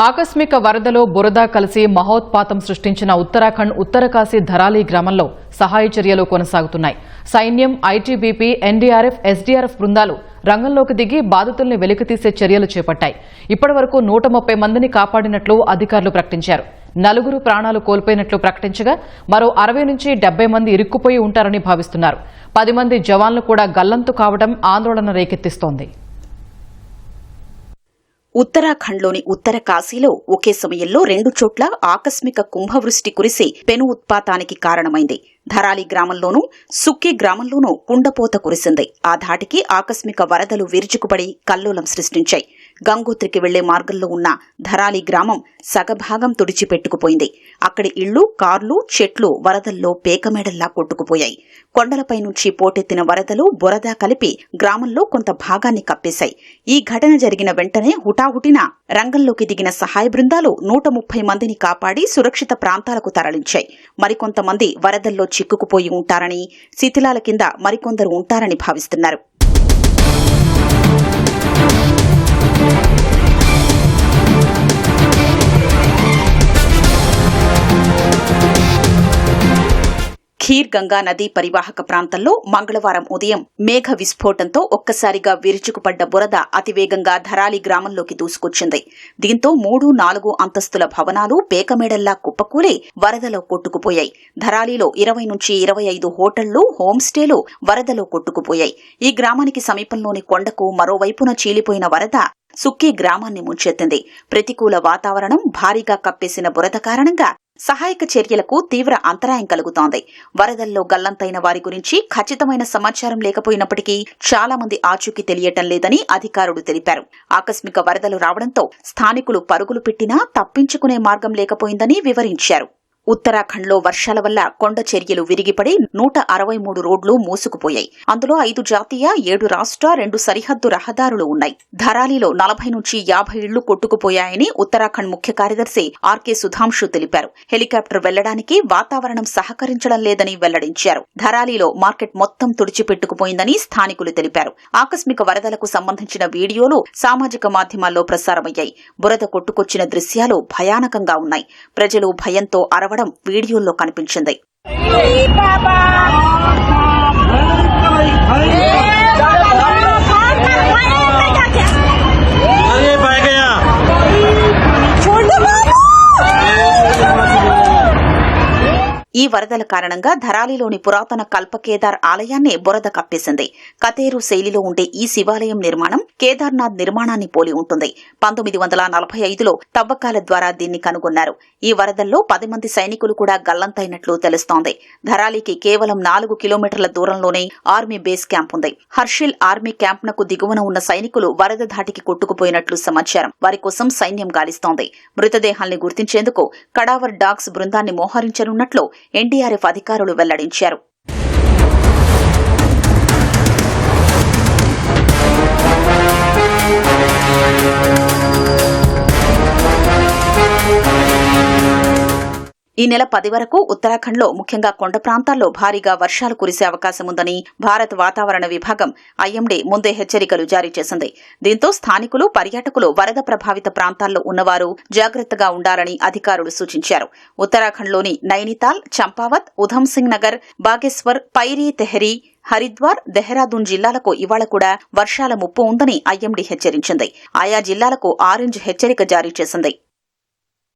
ఆకస్మిక వరదలో బురద కలిసి మహోత్పాతం సృష్టించిన ఉత్తరాఖండ్ ఉత్తరకాశీ ధరాలి గ్రామంలో సహాయ చర్యలు కొనసాగుతున్నాయి. సైన్యం, ఐటీబీపీ, ఎన్డీఆర్ఎఫ్, ఎస్డీఆర్ఎఫ్ బృందాలు రంగంలోకి దిగి బాధితుల్ని వెలికితీసే చర్యలు చేపట్టాయి. ఇప్పటివరకు 130 మందిని కాపాడినట్లు అధికారులు ప్రకటించారు. 4 ప్రాణాలు కోల్పోయినట్లు ప్రకటించగా మరో 60 నుంచి 70 మంది ఇరుక్కుపోయి ఉంటారని భావిస్తున్నారు. 10 మంది జవాన్లు కూడా గల్లంతు కావడం ఆందోళన రేకెత్తిస్తోంది. ఉత్తరాఖండ్లోని ఉత్తర కాశీలో ఒకే సమయంలో 2 చోట్ల ఆకస్మిక కుంభవృష్టి కురిసి పెను ఉత్పాతానికి కారణమైంది. ధరాలి గ్రామంలోనూ, సుక్కి గ్రామంలోనూ కుండపోత కురిసింది. ఆ ధాటికి ఆకస్మిక వరదలు విరుచుకుపడి కల్లోలం సృష్టించాయి. గంగోత్రికి వెళ్లే మార్గంలో ఉన్న ధరాలి గ్రామం సగభాగం తుడిచిపెట్టుకుపోయింది. అక్కడి ఇళ్లు, కార్లు, చెట్లు వరదల్లో పేకమేడల్లా కొట్టుకుపోయాయి. కొండలపై నుంచి పోటెత్తిన వరదలు, బురద కలిపి గ్రామంలో కొంత భాగాన్ని కప్పేశాయి. ఈ ఘటన జరిగిన వెంటనే హుటాహుటిన రంగంలోకి దిగిన సహాయ బృందాలు 130 మందిని కాపాడి సురక్షిత ప్రాంతాలకు తరలించాయి. మరికొంతమంది వరదల్లో చిక్కుకుపోయి ఉంటారని, శిథిలాల కింద మరికొందరు ఉంటారని భావిస్తున్నారు. ఖీర్ గంగా నదీ పరివాహక ప్రాంతంలో మంగళవారం ఉదయం మేఘ విస్ఫోటంతో ఒక్కసారిగా విరుచుకుపడ్డ బురద అతివేగంగా ధరాలి గ్రామంలోకి దూసుకొచ్చింది. దీంతో 3, 4 అంతస్తుల భవనాలు పేకమేడల్లా కుప్పకూలి వరదలో కొట్టుకుపోయాయి. ధరాలిలో 20 నుంచి 25 హోటళ్లు, హోంస్టేలు వరదలో కొట్టుకుపోయాయి. ఈ గ్రామానికి సమీపంలోని కొండకు మరోవైపున చీలిపోయిన వరద సుక్కి గ్రామాన్ని ముంచెత్తింది. ప్రతికూల వాతావరణం, భారీగా కప్పేసిన బురద కారణంగా సహాయక చర్యలకు తీవ్ర అంతరాయం కలుగుతోంది. వరదల్లో గల్లంతైన వారి గురించి ఖచ్చితమైన సమాచారం లేకపోయినప్పటికీ చాలా మంది ఆచూకీ తెలియటం లేదని అధికారులు తెలిపారు. ఆకస్మిక వరదలు రావడంతో స్థానికులు పరుగులు పెట్టినా తప్పించుకునే మార్గం లేకపోయిందని వివరించారు. ఉత్తరాఖండ్లో వర్షాల వల్ల కొండ చర్యలు విరిగిపడి 163 రోడ్లు మూసుకుపోయాయి. అందులో 5 జాతీయ, 7 రాష్ట్ర, 2 సరిహద్దు రహదారులు ఉన్నాయి. ధరాలిలో 40 నుంచి 50 ఇళ్లు కొట్టుకుపోయాయని ఉత్తరాఖండ్ ముఖ్య కార్యదర్శి ఆర్కే సుధాంశు తెలిపారు. హెలికాప్టర్ వెళ్లడానికి వాతావరణం సహకరించడం లేదని వెల్లడించారు. ధరాలిలో మార్కెట్ మొత్తం తుడిచిపెట్టుకుపోయిందని స్థానికులు తెలిపారు. ఆకస్మిక వరదలకు సంబంధించిన వీడియోలు సామాజిక మాధ్యమాల్లో ప్రసారమయ్యాయి. బురద కొట్టుకొచ్చిన దృశ్యాలు భయానకంగా ఉన్నాయి. ప్రజలు భయంతో అరవడం వీడియోల్లో కనిపించింది. ఈ వరదల కారణంగా ధరాలిలోని పురాతన కల్పకేదార్ ఆలయాన్ని బురద కప్పేసింది. కతేరు శైలిలో ఉండే ఈ శివాలయం నిర్మాణం కేదార్నాథ్ నిర్మాణాన్ని పోలి ఉంటుంది. 1945లో తవ్వకాల ద్వారా దీన్ని కనుగొన్నారు. ఈ వరదల్లో 10 మంది సైనికులు కూడా గల్లంతైనట్లు తెలుస్తోంది. ధరాలికి కేవలం 4 కిలోమీటర్ల దూరంలోనే ఆర్మీ బేస్ క్యాంప్ ఉంది. హర్షిల్ ఆర్మీ క్యాంప్నకు దిగువన ఉన్న సైనికులు వరద ధాటికి కొట్టుకుపోయినట్లు సమాచారం. వారి కోసం సైన్యం గాలిస్తోంది. మృతదేహాల్ని గుర్తించేందుకు కడావర్ డాగ్స్ బృందాన్ని మోహరించనున్నట్లు ఎన్డీఆర్ఎఫ్ అధికారులు వెల్లడించారు. ఈ నెల 10 వరకు ఉత్తరాఖండ్లో ముఖ్యంగా కొండ ప్రాంతాల్లో భారీగా వర్షాలు కురిసే అవకాశం ఉందని భారత వాతావరణ విభాగం ఐఎండీ ముందే హెచ్చరికలు జారీ చేసింది. దీంతో స్థానికులు, పర్యాటకులు వరద ప్రభావిత ప్రాంతాల్లో ఉన్నవారు జాగ్రత్తగా ఉండాలని అధికారులు సూచించారు. ఉత్తరాఖండ్లోని నైనితాల్, చంపావత్, ఉధంసింగ్ నగర్, బాగేశ్వర్, పైరీ తెహరీ, హరిద్వార్, దెహ్రాదూన్ జిల్లాలకు ఇవాళ కూడా వర్షాల ముప్పు ఉందని ఐఎండీ హెచ్చరించింది. ఆయా జిల్లాలకు ఆరెంజ్ హెచ్చరిక జారీ చేసింది.